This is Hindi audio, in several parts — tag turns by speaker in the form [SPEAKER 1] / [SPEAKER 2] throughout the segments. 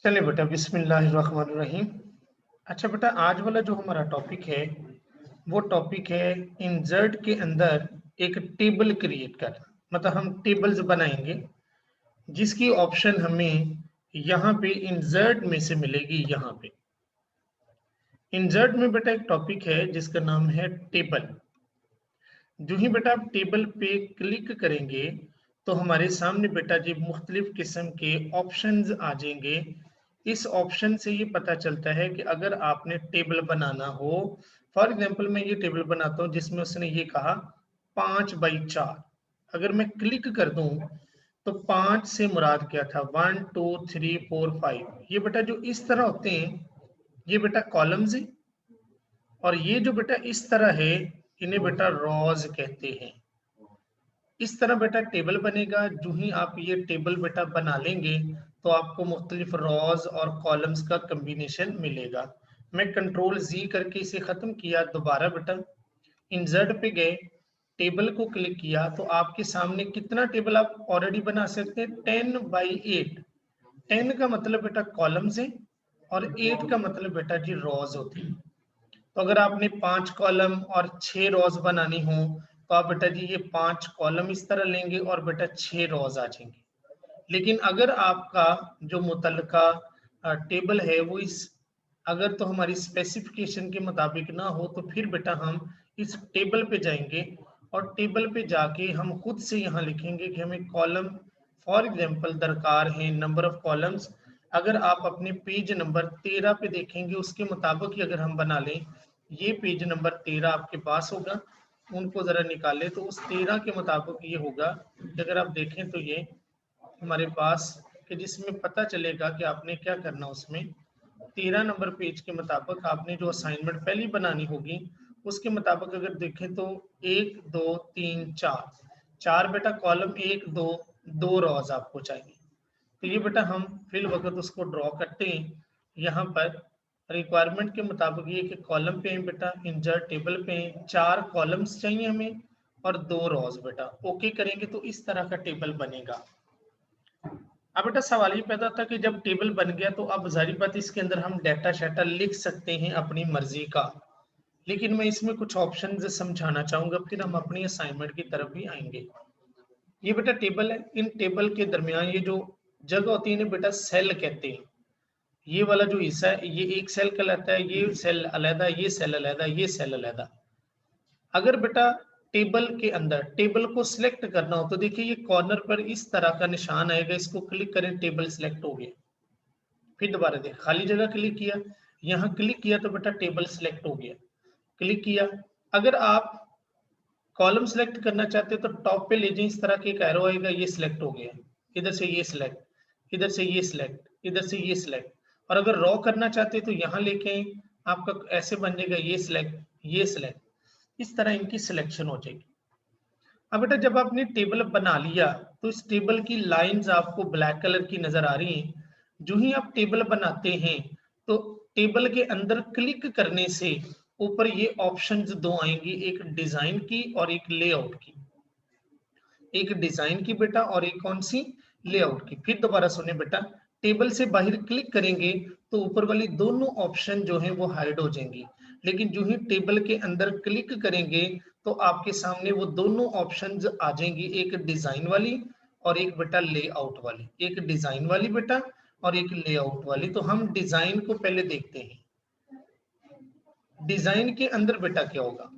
[SPEAKER 1] चलिए बेटा बिस्मिल्लाहिर्रहमानिर्रहीम। अच्छा बेटा, आज वाला जो हमारा टॉपिक है वो टॉपिक है इंसर्ट के अंदर एक टेबल क्रिएट करना। मतलब हम टेबल्स बनाएंगे जिसकी ऑप्शन हमें यहाँ पे इंसर्ट में से मिलेगी। यहाँ पे इंसर्ट में बेटा एक टॉपिक है जिसका नाम है टेबल। जो ही बेटा आप टेबल पे क्लिक करेंगे तो हमारे सामने बेटा जी मुख्तलिफ किस्म के ऑप्शंस आ जाएंगे। इस ऑप्शन से ये पता चलता है कि अगर आपने टेबल बनाना हो, फॉर एग्जांपल मैं ये टेबल बनाता हूँ जिसमें उसने ये कहा 5/4। अगर मैं क्लिक कर दूं तो 5 से मुराद क्या था, 1 2 3 4 5। ये बेटा जो इस तरह होते हैं ये बेटा कॉलम्स है, और ये जो बेटा इस तरह है इन्हें बेटा रॉज कहते हैं। इस तरह बेटा टेबल बनेगा। जो ही आप ये टेबल बेटा बना लेंगे तो आपको मुख्तलिफ रॉज और कॉलम्स का कम्बिनेशन मिलेगा। मैं कंट्रोल जी करके इसे खत्म किया, दोबारा बेटा इंसर्ट पे गए, टेबल को क्लिक किया तो आपके सामने कितना टेबल आप ऑलरेडी बना सकते हैं, 10/8। 10 का मतलब बेटा कॉलम्स है और 8 का मतलब बेटा जी रॉज होती है। तो अगर आपने 5 कॉलम और 6 रोज बनानी हो तो आप बेटा जी ये 5 कॉलम इस तरह लेंगे और बेटा 6 रोज आ जाएंगे। लेकिन अगर आपका जो मुतलका टेबल है वो इस अगर तो हमारी स्पेसिफिकेशन के मुताबिक ना हो तो फिर बेटा हम इस टेबल पे जाएंगे और टेबल पे जाके हम खुद से यहाँ लिखेंगे कि हमें कॉलम फॉर एग्जांपल दरकार है, नंबर ऑफ कॉलम्स। अगर आप अपने पेज नंबर 13 पे देखेंगे उसके मुताबिक ही अगर हम बना लें, ये पेज नंबर 13 आपके पास होगा, उनको जरा निकालें तो उस 13 के मुताबिक ये होगा कि अगर आप देखें तो ये हमारे पास कि जिसमें पता चलेगा कि आपने क्या करना। उसमें 13 नंबर पेज के मुताबिक आपने जो असाइनमेंट पहली बनानी होगी उसके मुताबिक अगर देखें तो 1 2 3 4 4 बेटा कॉलम, 1 2 2 रोज आपको चाहिए। तो ये बेटा हम फिल वक्त उसको ड्रॉ करते हैं। यहाँ पर रिक्वायरमेंट के मुताबिक ये कि कॉलम पे हैं बेटा, इंसर्ट टेबल पे हैं, 4 कॉलम्स चाहिए हमें और 2 रोज। बेटा ओके करेंगे तो इस तरह का टेबल बनेगा। अब बेटा सवाल ये पैदा था कि जब टेबल बन गया तो अब जाहिर बात इसके अंदर हम डाटा शाटा लिख सकते हैं अपनी मर्जी का। लेकिन मैं इसमें कुछ ऑप्शन समझाना चाहूंगा, फिर हम अपनी असाइनमेंट की तरफ भी आएंगे। ये बेटा टेबल है, इन टेबल के दरमियान ये जो जगह होती है इन्हें बेटा सेल कहते हैं। ये वाला जो हिस्सा है ये एक सेल कहलाता है, ये सेल अलहदा, ये सेल अलहदा, ये सेल अलहदा। अगर बेटा टेबल के अंदर टेबल को सिलेक्ट करना हो तो देखिए ये कॉर्नर पर इस तरह का निशान आएगा, इसको क्लिक करें, टेबल सिलेक्ट हो गया। फिर दोबारा देख, खाली जगह क्लिक किया, यहाँ क्लिक किया तो बेटा टेबल सिलेक्ट हो गया, क्लिक किया। अगर आप कॉलम सिलेक्ट करना चाहते हो तो टॉप पे ले जाए, इस तरह के एक एरो आएगा, ये सिलेक्ट हो गया। इधर से ये सिलेक्ट, इधर से ये सिलेक्ट, इधर से ये सिलेक्ट। और अगर रॉ करना चाहते हो तो यहाँ लेके आए, आपका ऐसे बन जाएगा, ये सिलेक्ट, ये सिलेक्ट। इस तरह इनकी सिलेक्शन हो जाएगी। अब बेटा जब आपने टेबल बना लिया तो इस टेबल की लाइंस आपको ब्लैक कलर की नजर आ रही हैं। जो ही आप टेबल बनाते हैं तो टेबल के अंदर क्लिक करने से ऊपर ये ऑप्शंस दो आएंगी, एक डिजाइन की और एक लेआउट की। एक डिजाइन की बेटा और एक कौन सी, लेआउट की। फिर दोबारा सुने बेटा, टेबल से बाहर क्लिक करेंगे तो ऊपर वाली दोनों ऑप्शन जो है वो हाइड हो जाएंगी। लेकिन जो ही टेबल के अंदर क्लिक करेंगे तो आपके सामने वो दोनों ऑप्शंस आ जाएंगी, एक डिजाइन वाली और एक बेटा लेआउट वाली। एक डिजाइन वाली बेटा और एक लेआउट वाली। तो हम डिजाइन को पहले देखते हैं। डिजाइन के अंदर बेटा क्या होगा,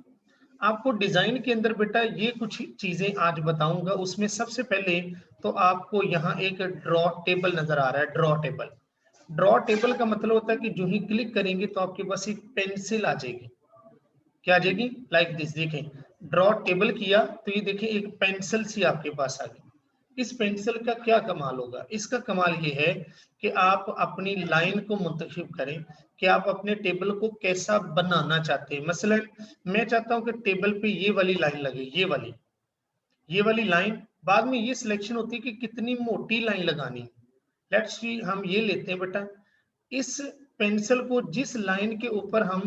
[SPEAKER 1] आपको डिजाइन के अंदर बेटा ये कुछ चीजें आज बताऊंगा। उसमें सबसे पहले तो आपको यहाँ एक ड्रॉ टेबल नजर आ रहा है, ड्रॉ टेबल। ड्रॉ टेबल का मतलब होता है कि जो ही क्लिक करेंगे तो आपके पास एक पेंसिल आ जाएगी। क्या आ जाएगी, लाइक दिस। देखें, ड्रॉ टेबल किया तो ये देखिए एक पेंसिल सी आपके पास आ गई। इस पेंसिल का क्या कमाल होगा, इसका कमाल ये है कि आप अपनी लाइन को मुंतखब करें कि आप अपने टेबल को कैसा बनाना चाहते हैं। मसलन मैं चाहता हूं कि टेबल पे ये वाली लाइन लगे, ये वाली लाइन। बाद में ये सिलेक्शन होती है कि कितनी मोटी लाइन लगानी। लेट्स सी हम ये लेते हैं बेटा, इस पेंसिल को जिस लाइन के ऊपर हम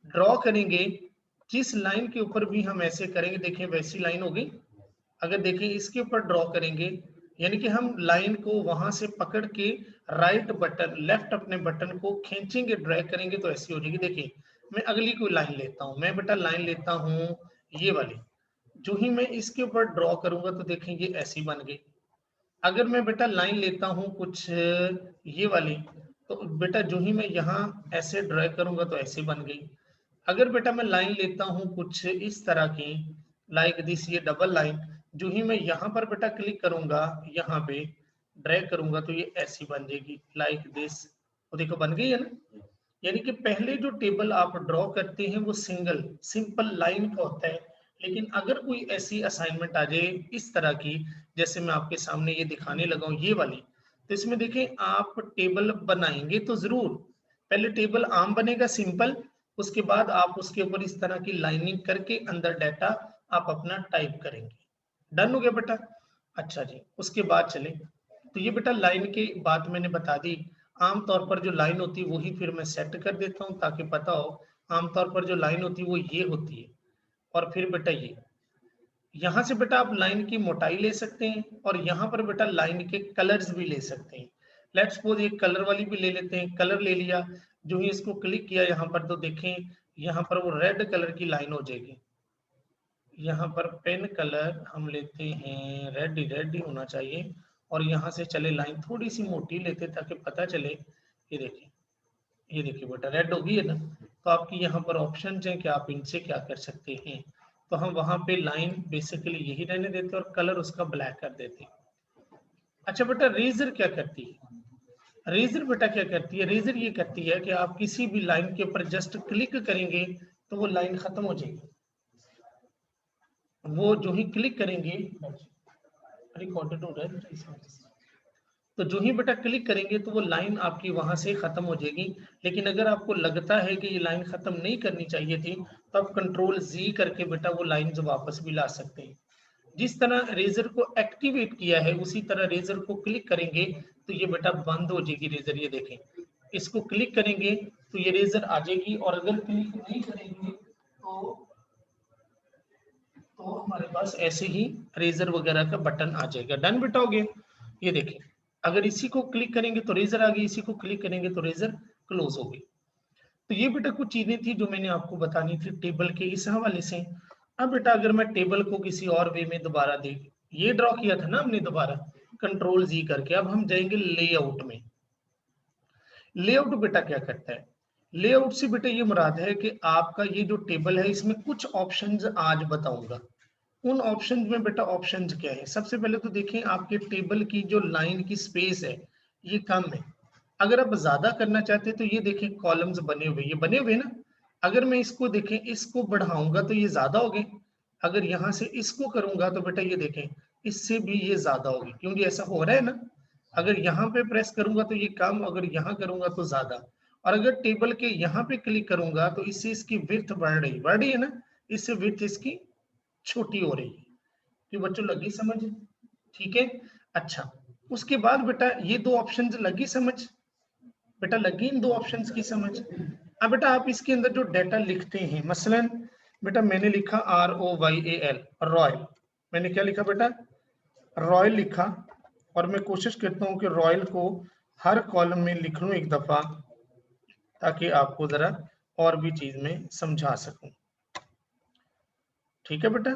[SPEAKER 1] ड्रॉ करेंगे, जिस लाइन के ऊपर भी हम ऐसे करेंगे, देखें वैसी लाइन होगी। अगर देखें इसके ऊपर ड्रॉ करेंगे यानी कि हम लाइन को वहां से पकड़ के राइट बटन लेफ्ट अपने बटन को खींचेंगे, ड्रैग करेंगे तो ऐसी हो जाएगी। देखिए मैं अगली कोई लाइन लेता हूँ, मैं बेटा लाइन लेता हूँ ये वाली, जो ही मैं इसके ऊपर ड्रॉ करूंगा तो देखें ये ऐसी बन गई। अगर मैं बेटा लाइन लेता हूँ कुछ ये वाली, तो बेटा जो ही मैं यहाँ ऐसे ड्रैग करूंगा तो ऐसी बन गई। अगर बेटा मैं लाइन लेता हूँ कुछ इस तरह की, लाइक दिस, ये डबल लाइन, जो ही मैं यहाँ पर बेटा क्लिक करूंगा, यहाँ पे ड्रैग करूंगा तो ये ऐसी बन जाएगी लाइक दिस। तो देखो बन गई है ना। यानी कि पहले जो टेबल आप ड्रॉ करते हैं वो सिंगल सिंपल लाइन का होता है, लेकिन अगर कोई ऐसी असाइनमेंट आ जाए इस तरह की, जैसे मैं आपके सामने ये दिखाने लगा हूं ये वाली, तो इसमें देखें आप टेबल बनाएंगे तो जरूर पहले टेबल आम बनेगा सिंपल, उसके बाद आप उसके ऊपर इस तरह की लाइनिंग करके अंदर डाटा आप अपना टाइप करेंगे। डन हो गया बेटा। अच्छा जी, उसके बाद चले, तो ये बेटा लाइन की बात मैंने बता दी। आमतौर पर जो लाइन होती है वही फिर मैं सेट कर देता हूँ ताकि पता हो। आमतौर पर जो लाइन होती है वो ये होती है, और फिर बेटा ये यहाँ से बेटा आप लाइन की मोटाई ले सकते हैं, और यहाँ पर बेटा लाइन के कलर्स भी ले सकते हैं। लेट्स सपोज एक कलर वाली भी ले लेते हैं, कलर ले लिया, जो ही इसको क्लिक किया यहाँ पर तो देखें यहाँ पर वो रेड कलर की लाइन हो जाएगी। यहाँ पर पेन कलर हम लेते हैं रेड, रेड ही होना चाहिए, और यहाँ से चले लाइन थोड़ी सी मोटी लेते ताकि पता चले। ये देखिए, ये देखिए बेटा रेड होगी है ना। तो आपकी यहाँ पर ऑप्शन है कि आप इनसे क्या कर सकते हैं। तो हम वहां पे लाइन बेसिकली यही रहने देते और कलर उसका ब्लैक कर देते। अच्छा बेटा रेजर क्या करती है? रेजर बेटा क्या करती है? रेजर ये करती है कि आप किसी भी लाइन के ऊपर जस्ट क्लिक करेंगे तो वो लाइन खत्म हो जाएगी। वो जो ही क्लिक करेंगे, रिकॉर्डेड हो रहा है, तो जो ही बेटा क्लिक करेंगे तो वो लाइन आपकी वहां से खत्म हो जाएगी। लेकिन अगर आपको लगता है कि ये लाइन खत्म नहीं करनी चाहिए थी, तो आप कंट्रोल जी करके बेटा वो लाइन वापस भी ला सकते हैं। जिस तरह रेजर को एक्टिवेट किया है उसी तरह रेजर को क्लिक करेंगे तो ये बेटा बंद हो जाएगी रेजर। ये देखें, इसको क्लिक करेंगे तो ये रेजर आ जाएगी, और अगर क्लिक नहीं करेंगे तो हमारे पास ऐसे ही रेजर वगैरह का बटन आ जाएगा। डन बेटा हो गया। ये देखें, अगर इसी को क्लिक करेंगे तो रेजर आ गई, इसी को क्लिक करेंगे तो रेजर क्लोज हो गई। तो ये बेटा कुछ चीजें थी जो मैंने आपको बतानी थी टेबल के इस हवाले से। अब बेटा अगर मैं टेबल को किसी और वे में दोबारा देख, ये ड्रॉ किया था ना हमने दोबारा कंट्रोल जी करके, अब हम जाएंगे लेआउट में। लेआउट बेटा क्या करता है? लेआउट से बेटा ये मुराद है कि आपका ये जो टेबल है इसमें कुछ ऑप्शंस आज बताऊंगा। उन ऑप्शंस में बेटा ऑप्शंस क्या है? सबसे पहले तो देखें आपके टेबल की जो लाइन की स्पेस है ये कम है। अगर आप ज्यादा करना चाहते हैं तो ये देखें कॉलम्स बने हुए, ये बने हुए ना। अगर मैं इसको देखें इसको बढ़ाऊंगा तो ये ज्यादा हो गए। अगर यहाँ से इसको करूंगा तो बेटा ये देखें इससे भी ये ज्यादा होगी, क्योंकि ऐसा हो रहा है ना। अगर यहाँ पे प्रेस करूंगा तो ये कम, अगर यहाँ करूंगा तो ज्यादा। और अगर टेबल के यहाँ पे क्लिक करूंगा तो इससे इसकी विड्थ बढ़ रही है ना, इससे विड्थ इसकी छोटी हो रही है। तो बच्चों लगी समझ? ठीक है। अच्छा, उसके बाद बेटा ये दो ऑप्शंस लगी समझ? बेटा लगी इन दो ऑप्शंस की समझ? अब बेटा आप इसके अंदर जो डेटा लिखते हैं, मसलन बेटा मैंने लिखा ROYAL रॉयल, मैंने क्या लिखा बेटा? रॉयल लिखा। और मैं कोशिश करता हूं कि रॉयल को हर कॉलम में लिख लूं एक दफा, ताकि आपको जरा और भी चीज में समझा सकूं। ठीक है बेटा,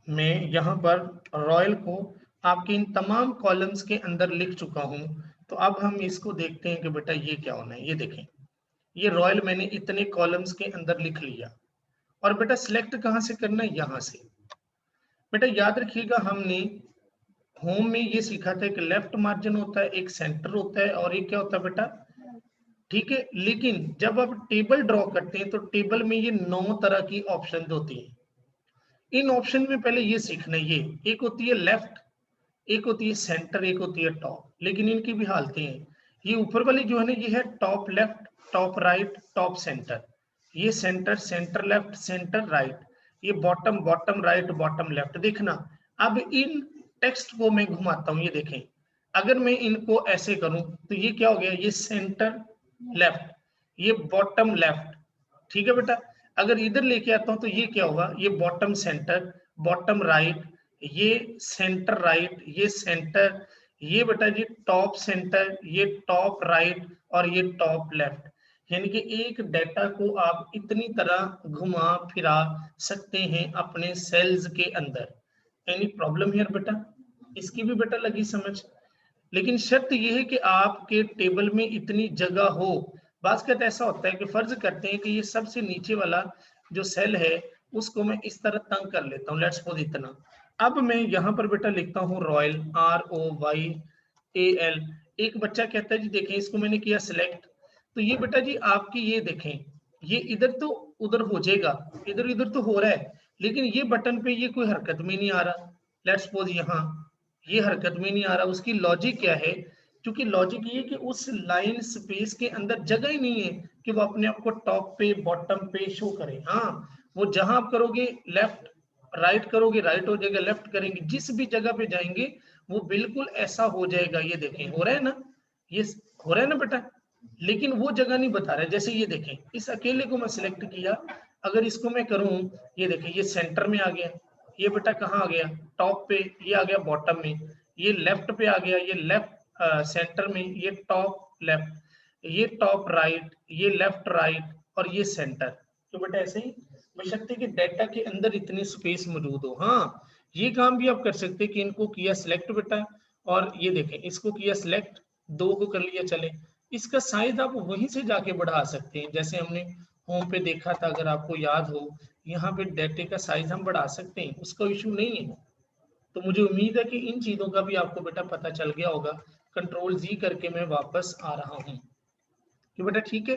[SPEAKER 1] मैं यहाँ पर रॉयल को आपके इन तमाम कॉलम्स के अंदर लिख चुका हूं। तो अब हम इसको देखते हैं कि बेटा ये क्या होना है। ये देखें, ये रॉयल मैंने इतने कॉलम्स के अंदर लिख लिया। और बेटा सिलेक्ट कहां से करना है? यहां से। बेटा याद रखिएगा हमने होम में ये सीखा था, एक लेफ्ट मार्जिन होता है, एक सेंटर होता है, और एक क्या होता है बेटा? ठीक है। लेकिन जब आप टेबल ड्रॉ करते हैं तो टेबल में ये 9 तरह की ऑप्शन होती है। इन ऑप्शन में पहले ये सीखना है, ये एक होती है लेफ्ट, एक होती है सेंटर, एक होती है टॉप। लेकिन इनकी भी हालतें हैं। ये ऊपर वाली जो है ना, ये है top left, top right, top centre. ये centre, centre left, centre right. ये bottom, bottom right, bottom left. देखना, अब इन टेक्स्ट को मैं घुमाता हूं, ये देखें। अगर मैं इनको ऐसे करूं तो ये क्या हो गया? ये सेंटर लेफ्ट, ये बॉटम लेफ्ट। ठीक है बेटा। अगर इधर लेके आता हूं तो ये क्या होगा? ये बॉटम सेंटर, बॉटम राइट, ये सेंटर राइट, ये सेंटर, ये बेटा जी टॉप सेंटर, ये टॉप राइट और ये टॉप लेफ्ट। यानी कि एक डेटा को आप इतनी तरह घुमा फिरा सकते हैं अपने सेल्स के अंदर। एनी प्रॉब्लम हियर बेटा? इसकी भी बेटा लगी समझ। लेकिन शर्त यह है कि आपके टेबल में इतनी जगह हो। बास्केट ऐसा होता है कि फर्ज करते हैं कि ये सबसे नीचे वाला जो सेल है उसको मैं इस तरह तंग कर लेता हूँ, लेट्स सपोज इतना। अब मैं यहाँ पर बेटा लिखता हूँ रॉयल, ROYAL। एक बच्चा कहता है जी देखें इसको मैंने किया सिलेक्ट, तो ये बेटा जी आपकी ये देखें, ये इधर तो उधर हो जाएगा, इधर इधर तो हो रहा है, लेकिन ये बटन पे ये कोई हरकत में नहीं आ रहा। लेट्स सपोज यहाँ ये हरकत में नहीं आ रहा। उसकी लॉजिक क्या है? क्योंकि लॉजिक ये कि उस लाइन स्पेस के अंदर जगह ही नहीं है कि वो अपने आप को टॉप पे बॉटम पे शो करे। हाँ, वो जहां आप करोगे लेफ्ट राइट करोगे राइट हो जाएगा, लेफ्ट करेंगे जिस भी जगह पे जाएंगे वो बिल्कुल ऐसा हो जाएगा। ये देखें हो रहा है ना, ये हो रहा है ना बेटा, लेकिन वो जगह नहीं बता रहा है। जैसे ये देखें इस अकेले को मैं सिलेक्ट किया, अगर इसको मैं करूं, ये देखें ये सेंटर में आ गया, ये बेटा कहाँ आ गया टॉप पे, ये आ गया बॉटम में, ये लेफ्ट पे आ गया, ये लेफ्ट सेंटर में, ये टॉप लेफ्ट, ये टॉप राइट, ये लेफ्ट राइट और ये सेंटर। तो बेटा ऐसे ही बशर्ते कि डेटा के अंदर इतनी स्पेस मौजूद हो। हाँ, ये काम भी आप कर सकते हैं कि इनको किया सिलेक्ट बेटा, और ये देखें इसको किया सिलेक्ट, दो को कर लिया चले, इसका साइज आप वहीं से जाके बढ़ा सकते हैं। जैसे हमने होम पे देखा था, अगर आपको याद हो, यहाँ पे डेटे का साइज हम बढ़ा सकते हैं, उसका इशू नहीं है। तो मुझे उम्मीद है कि इन चीजों का भी आपको बेटा पता चल गया होगा। कंट्रोल जी करके मैं वापस आ रहा हूँ कि बेटा ठीक है।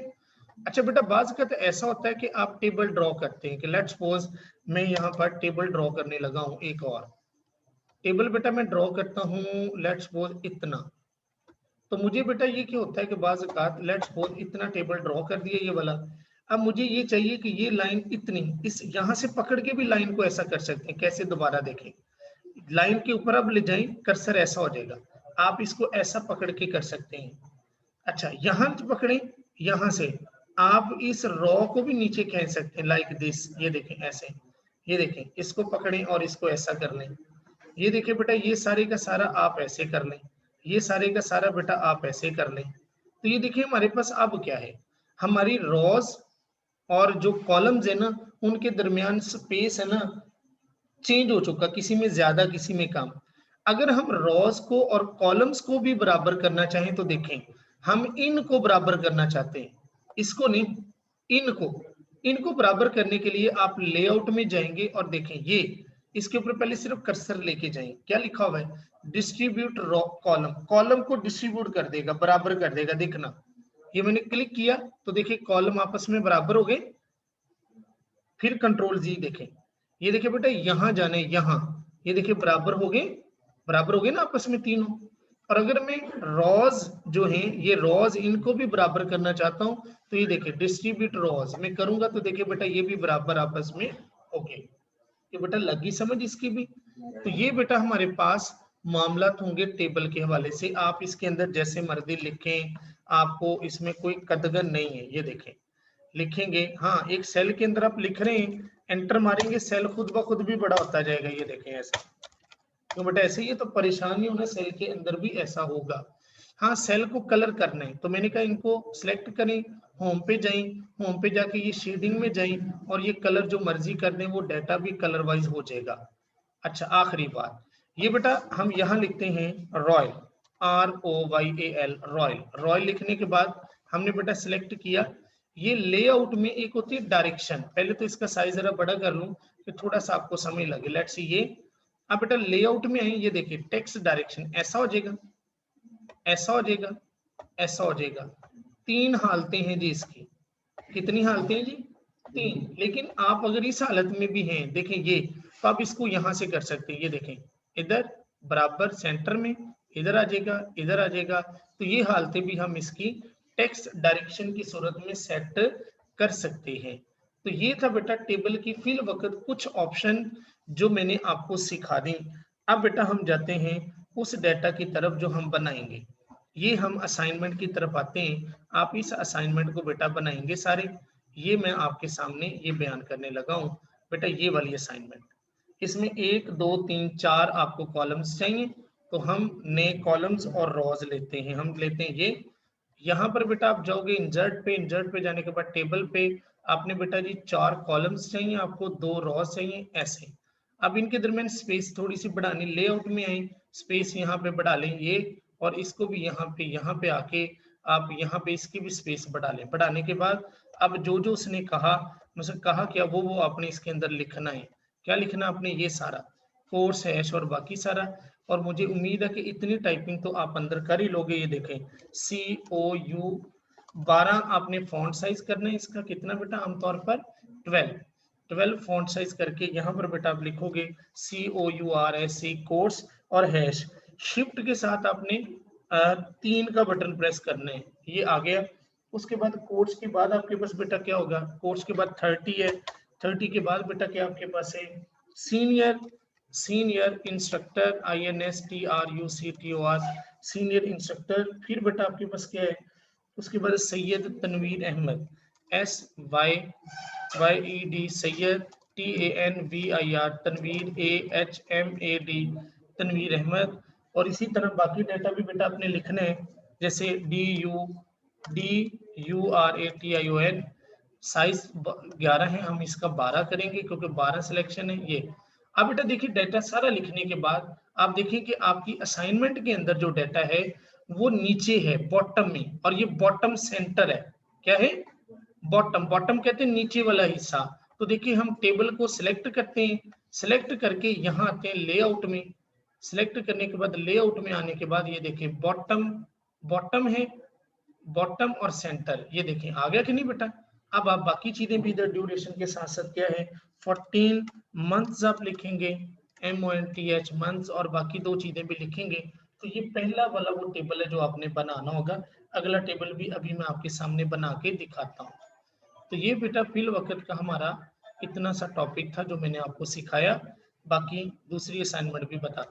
[SPEAKER 1] अच्छा बेटा बाज का तो ऐसा होता है कि आप टेबल ड्रॉ करते हैं कि लेट्स सपोज मैं यहाँ पर टेबल ड्रॉ करने लगा हूँ, एक और टेबल बेटा मैं ड्रॉ करता हूँ, लेट्स सपोज इतना। तो मुझे बेटा ये क्या होता है कि बाज लेट्स सपोज इतना टेबल ड्रॉ कर दिया ये वाला। अब मुझे ये चाहिए कि ये लाइन इतनी, इस यहाँ से पकड़ के भी लाइन को ऐसा कर सकते हैं। कैसे? दोबारा देखें, लाइन के ऊपर अब ले जाएं कर्सर, ऐसा हो जाएगा। आप इसको ऐसा पकड़ के कर सकते हैं। अच्छा यहां पकड़ें, यहां से आप इस रॉ को भी नीचे खींच सकते हैं लाइक दिस। ये देखें ऐसे, ये देखें इसको पकड़ें और इसको ऐसा कर लें। ये देखिए बेटा ये सारे का सारा आप ऐसे कर लें, ये सारे का सारा बेटा आप ऐसे कर लें। तो ये देखिए हमारे पास अब क्या है, हमारी रॉज और जो कॉलम्स है ना उनके दरमियान स्पेस है ना चेंज हो चुका, किसी में ज्यादा किसी में कम। अगर हम रॉज को और कॉलम्स को भी बराबर करना चाहें तो देखें, हम इनको बराबर करना चाहते हैं, इसको नहीं, इनको इनको बराबर करने के लिए आप लेआउट में जाएंगे और देखें ये इसके ऊपर पहले सिर्फ कर्सर लेके जाएं, क्या लिखा हुआ है डिस्ट्रीब्यूट कॉलम, कॉलम को डिस्ट्रीब्यूट कर देगा, बराबर कर देगा। देखना ये मैंने क्लिक किया तो देखिए कॉलम आपस में बराबर हो गए। फिर कंट्रोल जी देखें, ये देखिए बेटा यहां जाने, यहां ये देखिए बराबर हो गए ना आपस में तीनों। और अगर मैं रॉज जो है ये रॉज इनको भी बराबर करना चाहता हूं तो ये देखिए डिस्ट्रीब्यूट रॉज मैं करूंगा तो देखिए बेटा ये भी बराबर आपस में हो गए। ये बेटा लगी समझ इसकी भी। तो ये बेटा हमारे पास मामला होंगे टेबल के हवाले से। आप इसके अंदर जैसे मर्जी लिखें, आपको इसमें कोई कदगन नहीं है। ये देखें लिखेंगे, हाँ एक सेल के अंदर आप लिख रहे हैं, एंटर मारेंगे सेल खुद ब खुद भी बड़ा होता जाएगा। ये देखें ऐसा, तो बेटा ऐसे ही है, तो परेशानी होना सेल के अंदर भी ऐसा होगा। हाँ सेल को कलर करना है तो मैंने कहा इनको सिलेक्ट करें, होम पे जाएं, होम पे जाके ये शेडिंग में जाएं और ये कलर जो मर्जी कर दें वो डाटा भी कलर वाइज हो जाएगा। अच्छा आखिरी बात, ये बेटा हम यहाँ लिखते हैं रॉयल, ROYAL रॉयल। रॉयल लिखने के बाद हमने बेटा सिलेक्ट किया, ये लेआउट में एक होती है डायरेक्शन, पहले तो इसका साइज जरा बड़ा कर लूं कि थोड़ा सा आपको समय लगे। लेट्स सी ये, अब बेटा लेआउट में आए, ये देखिए टेक्स्ट डायरेक्शन ऐसा हो जाएगा, ऐसा हो जाएगा, ऐसा हो जाएगा। तीन हालतें हैं जी इसकी, कितनी हालतें हैं जी? तीन। लेकिन आप अगर इस हालत में भी हैं देखें ये, तो आप इसको यहां से कर सकते हैं। ये देखें इधर बराबर सेंटर में, इधर आ जाएगा, इधर आ जाएगा। तो ये हालतें भी हम इसकी टेक्स्ट डायरेक्शन की सूरत में सेट कर सकते हैं। तो ये था बेटा टेबल की फिल वक्त कुछ ऑप्शन जो मैंने आपको सिखा दी। अब बेटा हम जाते हैं उस डेटा की तरफ जो हम बनाएंगे। ये हम असाइनमेंट की तरफ आते हैं। आप इस असाइनमेंट को बेटा बनाएंगे सारे। ये मैं आपके सामने ये बयान करने लगा हूं बेटा, ये वाली असाइनमेंट। इसमें 1 2 3 4 आपको कॉलम्स चाहिए, तो हम नए कॉलम्स और रॉज लेते हैं। हम लेते हैं ये, यहाँ पर बेटा आप जाओगे इंसर्ट पे जाने के बाद टेबल पे आपने बेटा जी 4 कॉलम्स चाहिए, आपको 2 रॉज चाहिए, ऐसे। अब इनके दरमियान स्पेस थोड़ी सी बढ़ानी, लेआउट में आए, स्पेस यहाँ पे बढ़ा लें ये, और इसको भी यहाँ पे आके आप यहाँ पे इसकी भी स्पेस बढ़ा लें। बढ़ाने के बाद अब जो जो उसने कहा, मुझसे कहा क्या वो आपने इसके अंदर लिखना है। क्या लिखना आपने? ये सारा कोर्स हैश और बाकी सारा। और मुझे उम्मीद है कि इतनी टाइपिंग तो आप अंदर कर ही लोगे। ये देखें COU 12 आपने फॉन्ट साइज करना है। इसका कितना बेटा? आमतौर पर 12 फॉन्ट साइज करके यहाँ पर बेटा आप लिखोगे COURS कोर्स और हैश। शिफ्ट के साथ आपने 3 का बटन प्रेस करना है। ये आ गया। उसके बाद कोर्स के बाद आपके पास बेटा क्या होगा? कोर्स के बाद 30 है। 30 के बाद बेटा क्या आपके पास है? Senior instructor INSTRUCTOR senior instructor. फिर बेटा आपके पास क्या है? उसके बाद Syed Tanveer Ahmad SYED Syed TANVIR Tanveer AHMAD Tanveer Ahmad. और इसी तरह बाकी डाटा भी बेटा आपने लिखने हैं, जैसे DURATION साइज 11 है, हम इसका 12 करेंगे क्योंकि 12 सिलेक्शन है ये। अब बेटा देखिए डाटा सारा लिखने के बाद आप देखिए कि आपकी असाइनमेंट के अंदर जो डाटा है वो नीचे है बॉटम में, और ये बॉटम सेंटर है। क्या है? बॉटम कहते हैं नीचे वाला हिस्सा। तो देखिए हम टेबल को सिलेक्ट करते हैं, सिलेक्ट करके यहाँ आते हैं लेआउट में। सिलेक्ट करने के बाद लेआउट में आने के बाद ये देखिए बॉटम है, बॉटम और सेंटर। ये देखें आ गया कि नहीं बेटा? अब आप बाकी चीजें भी इधर ड्यूरेशन के साथ साथ क्या है 14 मंथ्स आप लिखेंगे, MONTH मंथ्स, और बाकी 2 चीजें भी लिखेंगे। तो ये पहला वाला वो टेबल है जो आपने बनाना होगा। अगला टेबल भी अभी मैं आपके सामने बना के दिखाता हूँ। तो ये बेटा फिल वक्त का हमारा इतना सा टॉपिक था जो मैंने आपको सिखाया। बाकी दूसरी असाइनमेंट भी बता